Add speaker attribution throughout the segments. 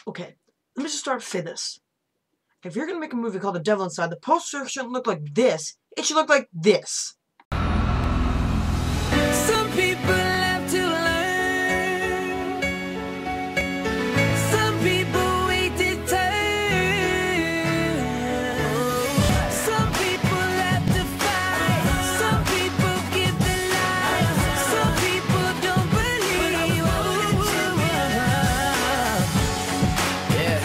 Speaker 1: Okay, let me just start to say this. If you're gonna make a movie called The Devil Inside, the poster shouldn't look like this. It should look like this.
Speaker 2: Some people have to learn. Some people wait to turn. Some people have to fight. Some people give their lives. Some people don't believe. Yeah.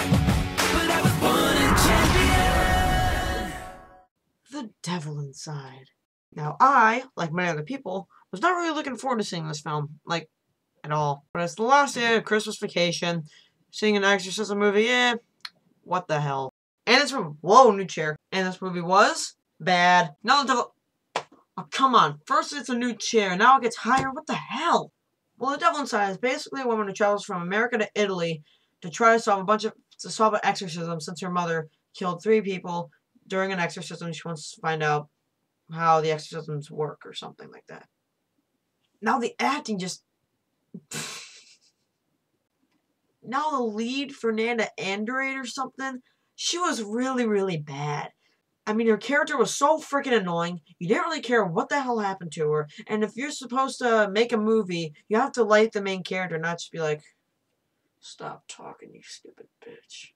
Speaker 2: But I was born a champion.
Speaker 1: The Devil Inside. Now I, like many other people, was not really looking forward to seeing this film, like, at all. But it's the last day of Christmas vacation, seeing an exorcism movie, what the hell. And this movie, whoa, new chair. And this movie was bad. Now the Devil, oh, come on. First it's a new chair, now it gets higher, what the hell? Well, The Devil Inside is basically a woman who travels from America to Italy to try to solve an exorcism since her mother killed 3 people during an exorcism. She wants to find out how the exorcisms work or something like that. Now the acting just... Now the lead, Fernanda Andrade or something, she was really, really bad. I mean, her character was so freaking annoying. You didn't really care what the hell happened to her. And if you're supposed to make a movie, you have to like the main character, not just be like, stop talking, you stupid bitch.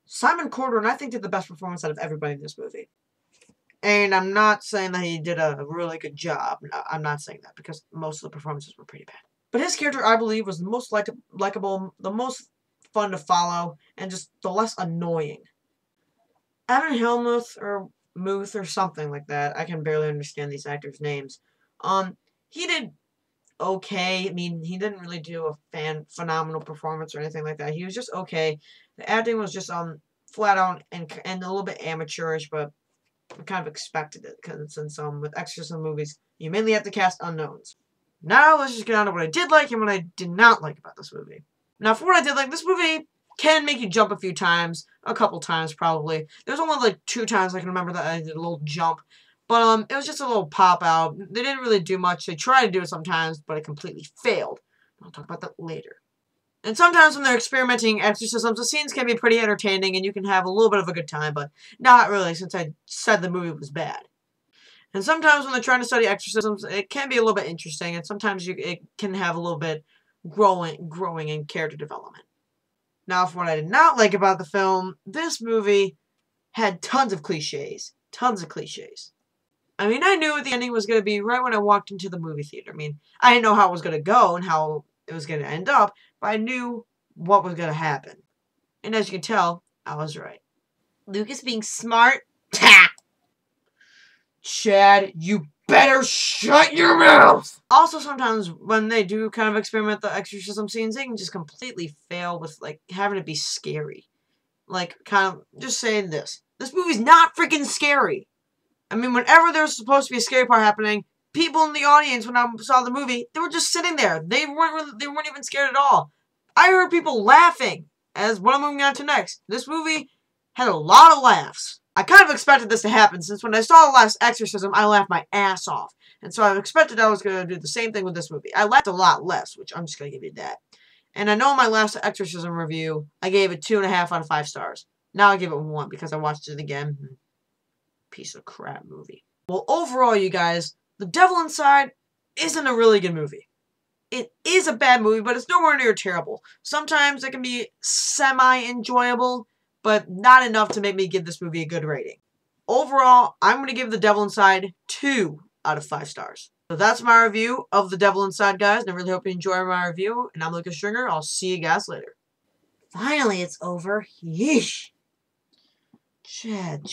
Speaker 1: Simon Corcoran, I think, did the best performance out of everybody in this movie. And I'm not saying that he did a really good job. No, I'm not saying that, because most of the performances were pretty bad. But his character, I believe, was the most likable, the most fun to follow, and just the less annoying. Evan Helmuth, or Muth, or something like that. I can barely understand these actors' names. He did okay. I mean, he didn't really do a phenomenal performance or anything like that. He was just okay. The acting was just flat out and a little bit amateurish, but I kind of expected it, because since with exorcism movies, you mainly have to cast unknowns. Now let's just get on to what I did like and what I did not like about this movie. Now, for what I did like, this movie can make you jump a few times, a couple times probably. There's only like 2 times I can remember that I did a little jump, but it was just a little pop out. They didn't really do much. They tried to do it sometimes, but it completely failed. I'll talk about that later. And sometimes when they're experimenting exorcisms, the scenes can be pretty entertaining and you can have a little bit of a good time, but not really, since I said the movie was bad. And sometimes when they're trying to study exorcisms, it can be a little bit interesting, and sometimes it can have a little bit growing in character development. Now, for what I did not like about the film, this movie had tons of cliches. Tons of cliches. I mean, I knew what the ending was going to be right when I walked into the movie theater. I mean, I didn't know how it was going to go and how it was going to end up, but I knew what was going to happen. And as you can tell, I was right. Lucas being smart? Chad, you better shut your mouth! Also, sometimes when they do kind of experiment the exorcism scenes, they can just completely fail with, like, having it be scary. Like, kind of, just saying this. This movie's not freaking scary! I mean, whenever there was supposed to be a scary part happening, people in the audience, when I saw the movie, they were just sitting there. They weren't even scared at all. I heard people laughing, as what I'm moving on to next. This movie had a lot of laughs. I kind of expected this to happen, since when I saw the last exorcism, I laughed my ass off. And so I expected I was going to do the same thing with this movie. I laughed a lot less, which I'm just going to give you that. And I know in my last exorcism review, I gave it 2.5 out of 5 stars. Now I give it 1, because I watched it again. Piece of crap movie. Well, overall, you guys, The Devil Inside isn't a really good movie. It is a bad movie, but it's nowhere near terrible. Sometimes it can be semi-enjoyable, but not enough to make me give this movie a good rating. Overall, I'm going to give The Devil Inside 2 out of 5 stars. So that's my review of The Devil Inside, guys. And I really hope you enjoy my review. And I'm Lucas Stringer. I'll see you guys later. Finally, it's over. Yeesh. Chad.